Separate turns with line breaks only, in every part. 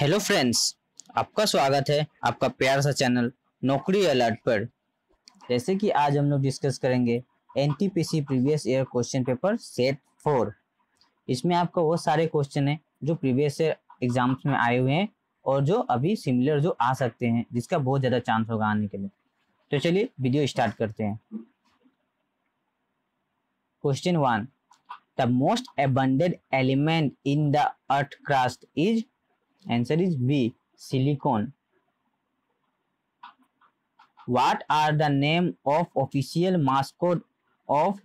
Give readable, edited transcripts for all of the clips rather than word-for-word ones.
Hello friends, आपका स्वागत है आपका प्यारा सा चैनल नौकरी अलर्ट पर। जैसे कि आज हम लोग डिस्कस करेंगे NTPC previous year question paper set 4। इसमें आपका वो सारे क्वेश्चन हैं जो प्रीवियस ईयर एग्जाम्स में आए हुए हैं और जो अभी सिमिलर जो आ सकते हैं, जिसका बहुत ज़्यादा चांस होगा आने के लिए। तो चलिए वीडियो स्टार्ट करते हैं। Question 1, the most abundant element in the earth crust is, answer is B, silicon. What are the name of official mascot of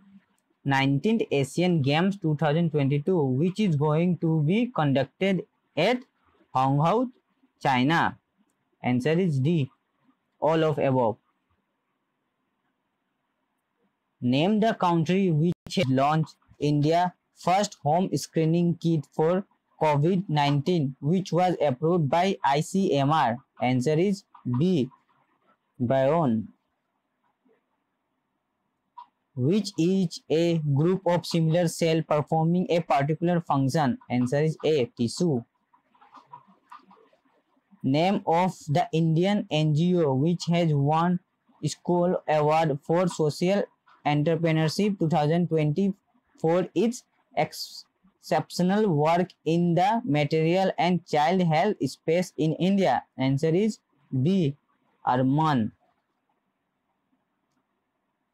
19th Asian Games 2022 which is going to be conducted at Hangzhou, China? Answer is D, all of above. Name the country which has launched India's first home screening kit for COVID-19 which was approved by ICMR. Answer is B, Bion. Which is a group of similar cells performing a particular function? Answer is A, tissue. Name of the Indian NGO which has won School Award for Social Entrepreneurship 2020 for its exceptional work in the material and child health space in India. Answer is B, Arman.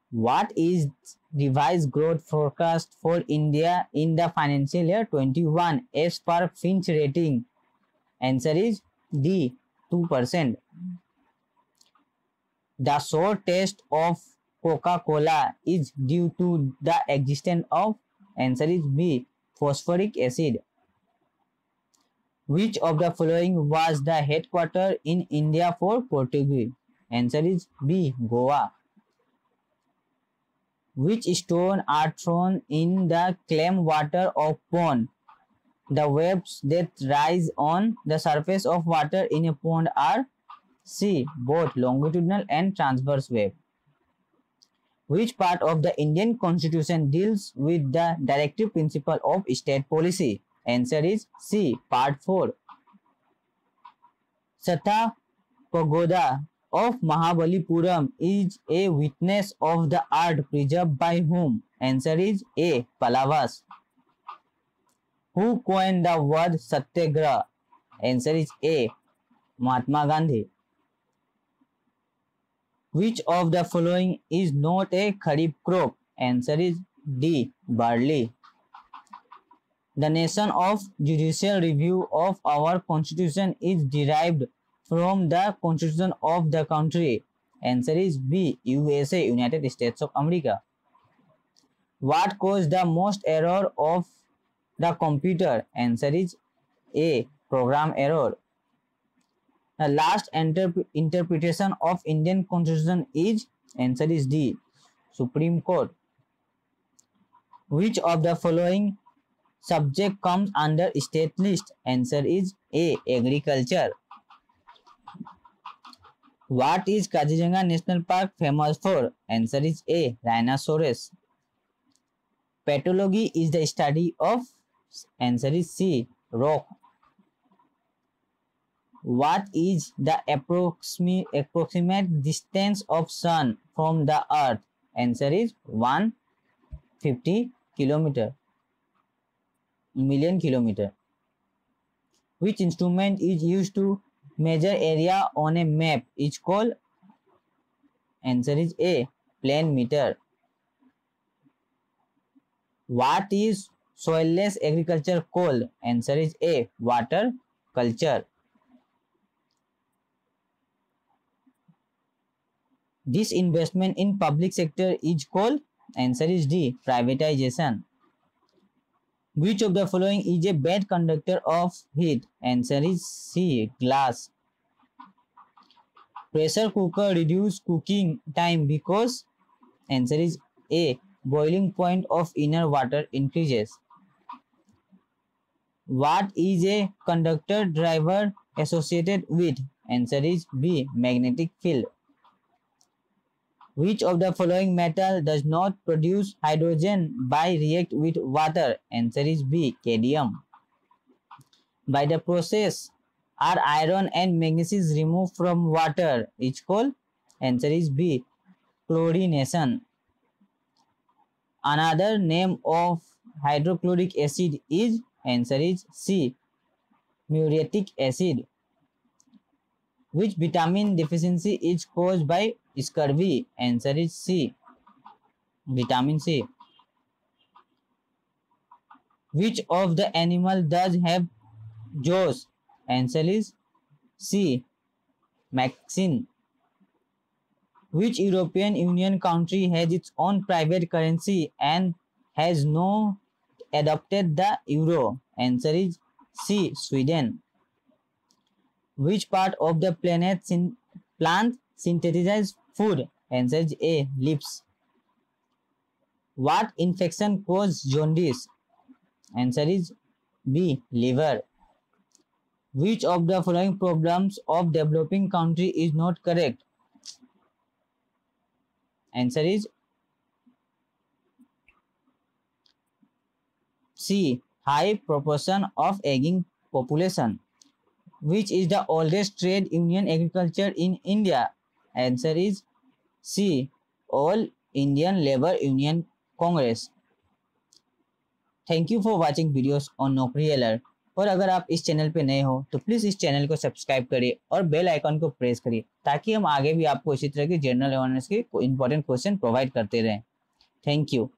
What is revised growth forecast for India in the financial year 21 as per Fitch rating? Answer is D, 2%. The sour taste of Coca-Cola is due to the existence of, answer is B, phosphoric acid. Which of the following was the headquarters in India for Portuguese? Answer is B, Goa. Which stones are thrown in the clam water of pond? The waves that rise on the surface of water in a pond are C, both longitudinal and transverse wave. Which part of the Indian Constitution deals with the directive principle of state policy? Answer is C, part 4. Satha Pagoda of Mahabalipuram is a witness of the art preserved by whom? Answer is A, Pallavas. Who coined the word Satyagraha? Answer is A, Mahatma Gandhi. Which of the following is not a kharif crop? Answer is D, barley. The nation of judicial review of our constitution is derived from the constitution of the country. Answer is B, USA, United States of America. What caused the most error of the computer? Answer is A, program error. The last interpretation of Indian Constitution is, answer is D, Supreme Court. Which of the following subject comes under state list? Answer is A, agriculture. What is Kaziranga National Park famous for? Answer is A, rhinoceros. Pathology is the study of, answer is C, rock. What is the approximate distance of sun from the earth? Answer is 150 million kilometer. Which instrument is used to measure area on a map is called? Answer is A, plane meter. What is soilless agriculture called? Answer is A, water culture. This investment in public sector is called? Answer is D, privatization. Which of the following is a bad conductor of heat? Answer is C, glass. Pressure cooker reduce cooking time because? Answer is A, boiling point of inner water increases. What is a conductor driver associated with? Answer is B, magnetic field. Which of the following metal does not produce hydrogen by react with water? Answer is B, cadmium. By the process are iron and magnesium removed from water is called? Answer is B. Chlorination. Another name of hydrochloric acid is? Answer is C. Muriatic acid. Which vitamin deficiency is caused by scurvy? Answer is C. Vitamin C. Which of the animal does have jaws? Answer is C. Maxine. Which European Union country has its own private currency and has not adopted the euro? Answer is C. Sweden. Which part of the plant synthesizes food? Answer is A. Lips. What infection causes jaundice? Answer is B. Liver. Which of the following problems of developing country is not correct? Answer is C. High proportion of aging population. Which is the oldest trade union agriculture in India? Answer is C. All Indian Labour Union Congress. Thank you for watching videos on नौकरी alert. और अगर आप इस channel पे नए हो तो please इस चैनल को सब्सक्राइब करिए और बेल आइकन को प्रेस करिए ताकि हम आगे भी आपको इसी तरह के जनरल अवेयरनेस के इंपॉर्टेंट क्वेश्चन प्रोवाइड करते रहें। Thank you.